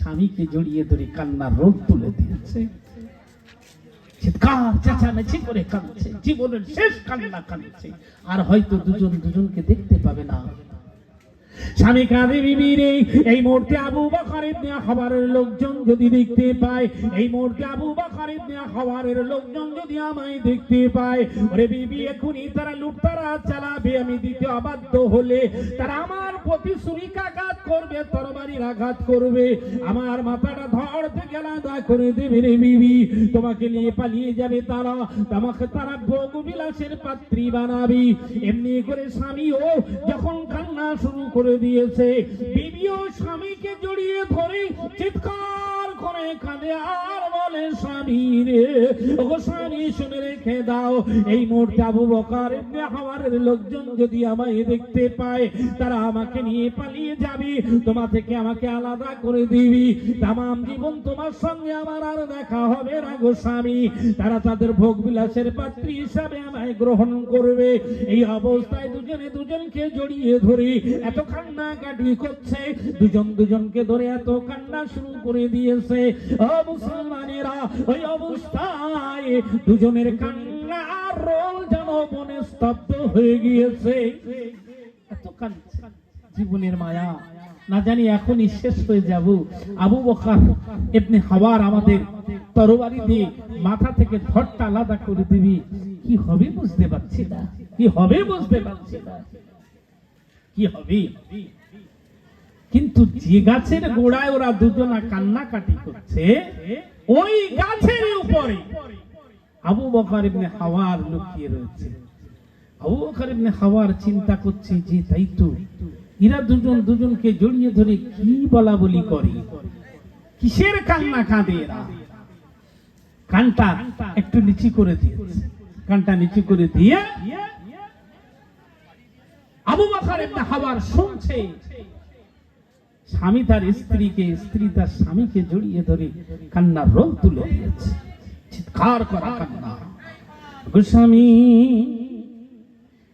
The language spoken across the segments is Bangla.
স্বামীকে জড়িয়ে ধরে কান্নার রোগ তুলে দিয়েছে, চিৎকার চেঁচামেচি করে কাঁদছে, জীবনের শেষ কান্না কাঁদছে। আর হয়তো দুজন দুজনকে দেখতে পাবে না। স্বামী কাঁদে, বিবি রে। এই মুহূর্তে আবু বকর ইবনে খাবারের লোকজন যদি দেখতে পায়, এই মুহূর্তে আবু বকর ইবনে খাবারের লোকজন যদি আমায় দেখতে পায়, ওরে বিবি, এখনই তারা লুটতারা চালাবে। আমি দিতে অবাধ্য হলে তারা আমার প্রতি ছুরিকাঘাত করবে, তরবারির আঘাত করবে, আমার মাথাটা ধর থেকে আলাদা করে দেবে রে বিবি। তোমাকে নিয়ে পালিয়ে যাবে তারা, তোমাকে তারা ভোগ বিলাসের পাত্রী বানাবি। এমনি করে স্বামীও যখন কান্না শুরু করে দিয়েছে, বিবিও স্বামীকে জড়িয়ে ধরে চিৎকার করে কাঁদে আর বলে, স্বামী রে, ওগো স্বামী, শুনে রেখে দাও। এই মুহূর্তে আবু বকর ইবনে খাবারের লোকজন যদি আমায় দেখতে পায়, তারা আমাকে নিয়ে পালিয়ে যাবে, তোমার থেকে আমাকে আলাদা করে দিবি। তামাম জীবন তোমার সঙ্গে আমার আর দেখা হবে না গো স্বামী। তারা তাদের ভোগ বিলাসের পাত্রী হিসাবে আমায় গ্রহণ করবে। এই অবস্থায় দুজনে দুজনকে জড়িয়ে ধরে এত কান্না কাটি করছে, দুজন দুজনকে ধরে এত কান্না শুরু করে দিয়েছে। ও মুসলমানেরা, ওই অবস্থায় দুজনের কান্না আর রোল যেন মনে স্তব্ধ হয়ে গিয়েছে। এত কাঁদছে, জীবনের মায়া, না জানি এখনই শেষ হয়ে যাব। আবু বকর ইবনে খাবার আমাদের তরবারি দিয়ে মাথা থেকে ধরটা আলাদা করে দিবি। কি হবে বুঝতে পারছি না, কি হবে বুঝতে পারছি না, কি হবে। কিন্তু যে গাছের গোড়ায় ওরা দুজনা কান্নাকাটি করছে, ওই গাছের উপরে আবু বকর ইবনে খাবার লুকিয়ে রয়েছে। আবু বকর ইবনে খাবার চিন্তা করছে যে তাই তো, এরা দুজন দুজনকে জড়িয়ে ধরে কি বলা বলি করে, কিসের কান্না কাঁদে এরা। কানটা একটু নিচু করে দিয়েছে, কানটা নিচু করে দিয়ে আবু বকর ইবনে খাবার শুনছে স্বামী তার স্ত্রীকে, স্ত্রী তার স্বামীকে জড়িয়ে ধরে কান্নার রোল তুলে দিয়েছে, চিৎকার করা কান্না। স্বামী,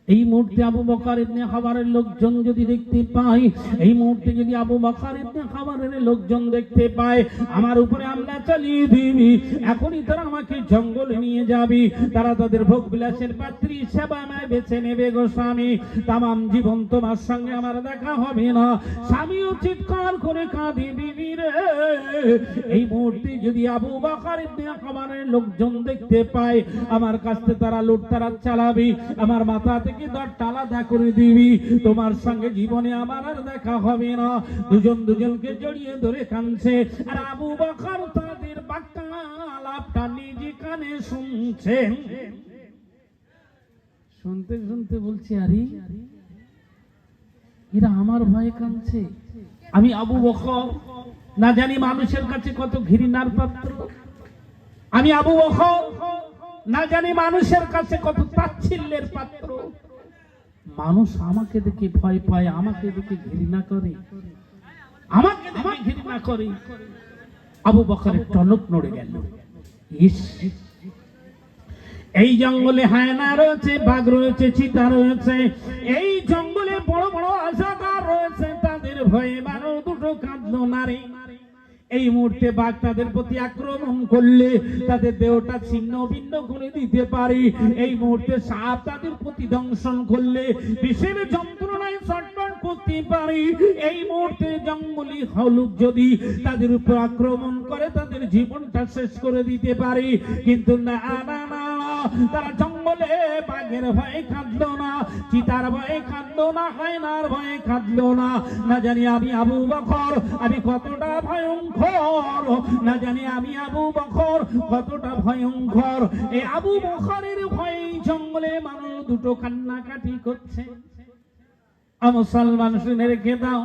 এই মুহূর্তে আবু বকর ইবনে খাবারের লোকজন যদি দেখতে পায়, এই মুহূর্তে যদি আবু বকর ইবনে খাবারের লোকজন দেখতে পায়, আমার উপরে হামলা চালিয়ে দিবি। এখনই তারা আমাকে জঙ্গলে নিয়ে যাবি, তারা তাদের ভোগ বিলাসের পাত্রী হিসেবে আমায় বেছে নেবে গো স্বামী। তামাম জীবন তোমার সঙ্গে আমার দেখা হবে না। স্বামীও চিৎকার করে কাঁদে, বিবি রে। এই মুহূর্তে যদি আবু বকর ইবনে খাবারের লোকজন দেখতে পায়, আমার কাছে তারা লুটতারাজ চালাবি, আমার মাথা থেকে দরটা আলাদা করে দিবি, তোমার সঙ্গে জীবনে আমার আর দেখা হবে না। দুজন দুজনকে জড়িয়ে ধরে কাঁদছে, আর আবু বকর তাদের বাক্যালাপটা নিজে কানে শুনছেন। শুনতে শুনতে বলছে, আরে এরা আমার ভয়ে কাঁদছে। আমি আবু বকর, না জানি মানুষের কাছে কত ঘৃণার পাত্র। আমি আবু বকর, না জানি মানুষের কাছে কত তাচ্ছিল্যের পাত্র। মানুষ আমাকে দেখে ভয় পায়, আমাকে দেখে ঘৃণা করে, আমাকে দেখে ঘৃণা করে। আবু বকরের টনক নড়ে গেল। ইস, এই জঙ্গলে হায়না রয়েছে, বাঘ রয়েছে, চিতা রয়েছে, এই জঙ্গলে বড় বড় অজাগার রয়েছে, তাদের ভয়ে বারো দুটো কাঁদলো নারী। এই মুহূর্তে বাঘ তাদের প্রতি আক্রমণ করলে তাদের দেহটা ছিন্ন ভিন্ন করে দিতে পারে। এই মুহূর্তে সাপ তাদের প্রতি দংশন করলে বিষের যন্ত্রণায় ছটফট করতে পারে। এই মুহূর্তে জঙ্গলি হলুক যদি তাদের উপর আক্রমণ করে, তাদের জীবনটা শেষ করে দিতে পারে। কিন্তু না না না, তারা জঙ্গলে বাঘের ভয়ে কাঁদলো না, চিতার ভয়ে কাঁদলো না, হায়নার ভয়ে কাঁদলো না। না জানি আমি আবু বকর, আমি কতটা ভয়ঙ্কর, না জানি আমি আবু বকর কতটা ভয়ঙ্কর। এই আবু বকরের ভয়ে জঙ্গলে মানুষ দুটো কান্নাকাটি করছে। মুসলমান শুনে রেখে দাও,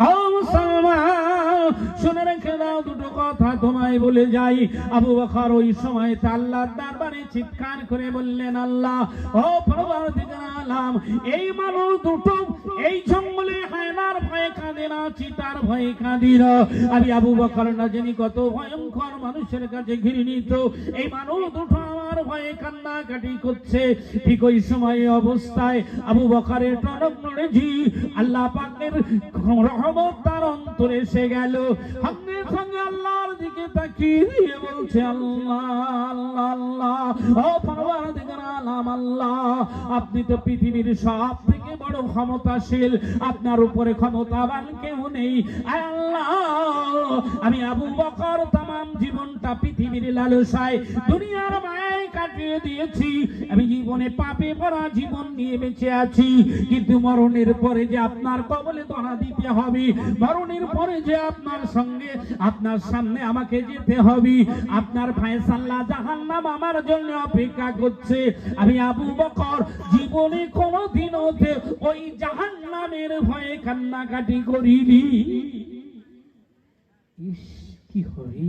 ও মুসলমান শুনে রেখে দাও, দুটো কথা তোমায় বলে যাই। আবু বকর ওই সময় আল্লাহর দরবারে চিৎকার করে বললেন, আল্লাহ, ও পরবর্তীকার আলাম, এই মানুষ দুটো এই জঙ্গলে হায়নার ভয়ে কাঁদে না, চিতার ভয়ে কাঁদে না। আমি আবু বকর না জানি কত ভয়ঙ্কর, মানুষের কাছে ঘৃণিত। এই মানুষ দুটো আমার ভয়ে কান্নাকাটি করছে। ঠিক ওই সময় অবস্থায় আবু বকরের টনক নড়েছি, আল্লাহ পাকের রহমত তার অন্তরে এসে গেল। সঙ্গে সঙ্গে আল্লাহর দিকে তাকিয়ে দিয়ে বলছে, আল্লাহ আল্লাহ আল্লাহ, ও পরওয়ারদিগার আলাম আল্লাহ, আপনি তো পৃথিবীর সব থেকে বড় ক্ষমতাশীল, আপনার উপরে ক্ষমতাবান কেউ নেই। আল্লাহ, আমি আবু বকর তামাম জীবনটা পৃথিবীর লালসায় দুনিয়ার মায়ায় কাটিয়ে দিয়েছি, আমি জীবনে পাপে ভরা জীবন নিয়ে বেঁচে আছি, কিন্তু মরণের পরে যে আপনার কবলে ধরা দিতে হবে, মরণের পরে যে আপনার সঙ্গে আপনার সামনে আমাকে যেতে হবে, আপনার ফয়সালা জাহান্নাম আমার জন্য অপেক্ষা করছে। আমি আবু বকর জীবনে কোনোদিনও ওই জাহান্নামের ভয়ে কান্নাকাটি করিনি। ইস, কি হবে,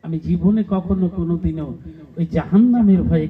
আমি জীবনে কখনো কোনোদিনও ওই জাহান্নামের ভয়ে